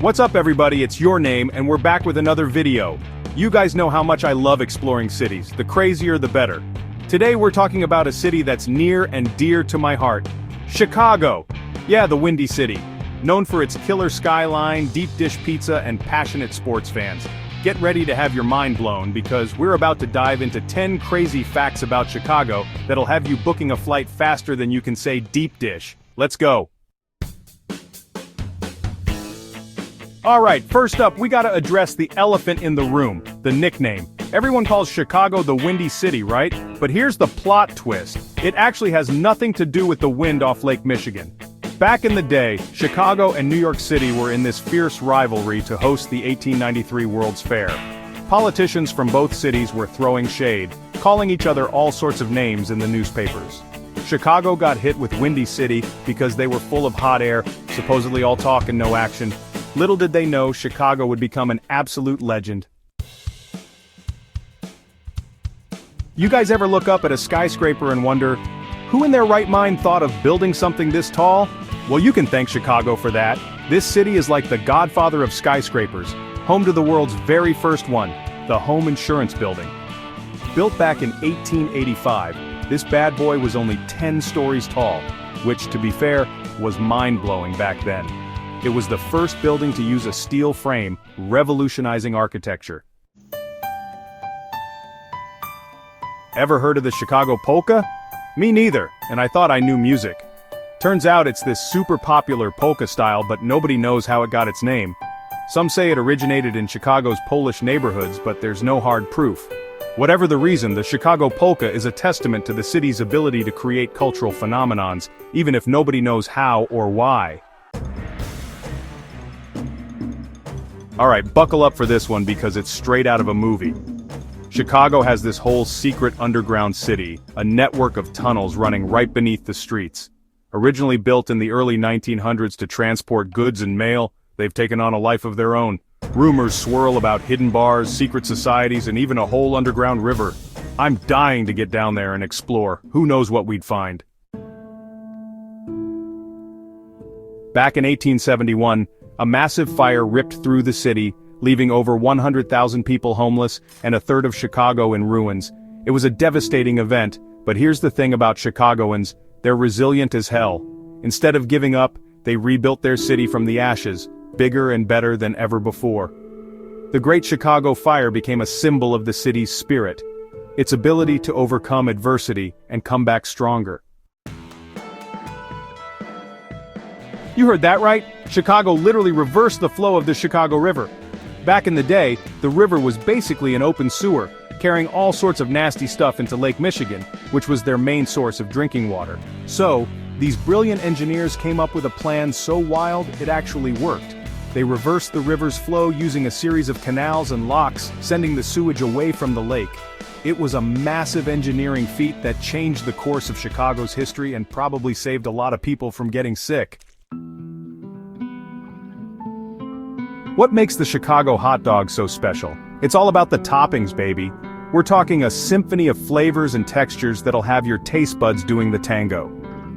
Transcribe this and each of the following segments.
What's up everybody, it's Your Name and we're back with another video. You guys know how much I love exploring cities, the crazier the better. Today we're talking about a city that's near and dear to my heart. Chicago. Yeah, the Windy City. Known for its killer skyline, deep dish pizza, and passionate sports fans. Get ready to have your mind blown because we're about to dive into 10 crazy facts about Chicago that'll have you booking a flight faster than you can say deep dish. Let's go. Alright, first up, we gotta address the elephant in the room, the nickname. Everyone calls Chicago the Windy City, right? But here's the plot twist. It actually has nothing to do with the wind off Lake Michigan. Back in the day, Chicago and New York City were in this fierce rivalry to host the 1893 World's Fair. Politicians from both cities were throwing shade, calling each other all sorts of names in the newspapers. Chicago got hit with Windy City because they were full of hot air, supposedly all talk and no action. Little did they know Chicago would become an absolute legend. You guys ever look up at a skyscraper and wonder, who in their right mind thought of building something this tall? Well, you can thank Chicago for that. This city is like the godfather of skyscrapers, home to the world's very first one, the Home Insurance Building. Built back in 1885, this bad boy was only 10 stories tall, which, to be fair, was mind-blowing back then. It was the first building to use a steel frame, revolutionizing architecture. Ever heard of the Chicago polka? Me neither, and I thought I knew music. Turns out it's this super popular polka style, but nobody knows how it got its name. Some say it originated in Chicago's Polish neighborhoods, but there's no hard proof. Whatever the reason, the Chicago polka is a testament to the city's ability to create cultural phenomenons, even if nobody knows how or why. Alright, buckle up for this one because it's straight out of a movie. Chicago has this whole secret underground city, a network of tunnels running right beneath the streets. Originally built in the early 1900s to transport goods and mail, they've taken on a life of their own. Rumors swirl about hidden bars, secret societies, and even a whole underground river. I'm dying to get down there and explore. Who knows what we'd find. Back in 1871, a massive fire ripped through the city, leaving over 100,000 people homeless and a third of Chicago in ruins. It was a devastating event, but here's the thing about Chicagoans, they're resilient as hell. Instead of giving up, they rebuilt their city from the ashes, bigger and better than ever before. The Great Chicago Fire became a symbol of the city's spirit, its ability to overcome adversity and come back stronger. You heard that right? Chicago literally reversed the flow of the Chicago River. Back in the day, the river was basically an open sewer, carrying all sorts of nasty stuff into Lake Michigan, which was their main source of drinking water. So, these brilliant engineers came up with a plan so wild it actually worked. They reversed the river's flow using a series of canals and locks, sending the sewage away from the lake. It was a massive engineering feat that changed the course of Chicago's history and probably saved a lot of people from getting sick. What makes the Chicago hot dog so special? It's all about the toppings, baby. We're talking a symphony of flavors and textures that'll have your taste buds doing the tango.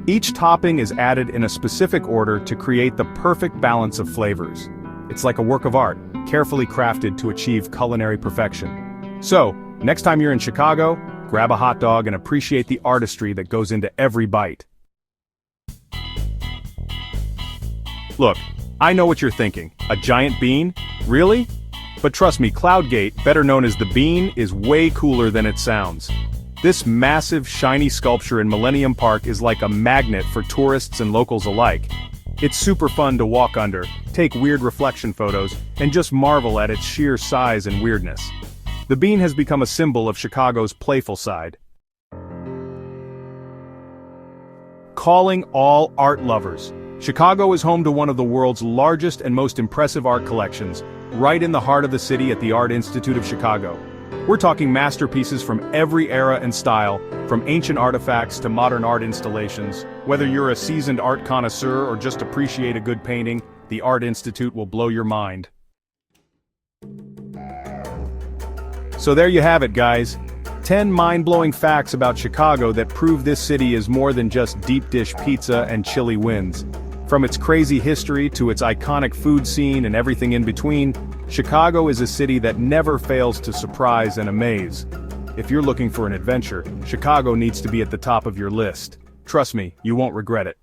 Each topping is added in a specific order to create the perfect balance of flavors. It's like a work of art, carefully crafted to achieve culinary perfection. So, next time you're in Chicago, grab a hot dog and appreciate the artistry that goes into every bite. Look, I know what you're thinking. A giant bean? Really? But trust me, Cloudgate, better known as the Bean, is way cooler than it sounds. This massive, shiny sculpture in Millennium Park is like a magnet for tourists and locals alike. It's super fun to walk under, take weird reflection photos, and just marvel at its sheer size and weirdness. The Bean has become a symbol of Chicago's playful side. Calling all art lovers. Chicago is home to one of the world's largest and most impressive art collections, right in the heart of the city at the Art Institute of Chicago. We're talking masterpieces from every era and style, from ancient artifacts to modern art installations. Whether you're a seasoned art connoisseur or just appreciate a good painting, the Art Institute will blow your mind. So there you have it, guys. 10 mind-blowing facts about Chicago that prove this city is more than just deep dish pizza and chilly winds. From its crazy history to its iconic food scene and everything in between, Chicago is a city that never fails to surprise and amaze. If you're looking for an adventure, Chicago needs to be at the top of your list. Trust me, you won't regret it.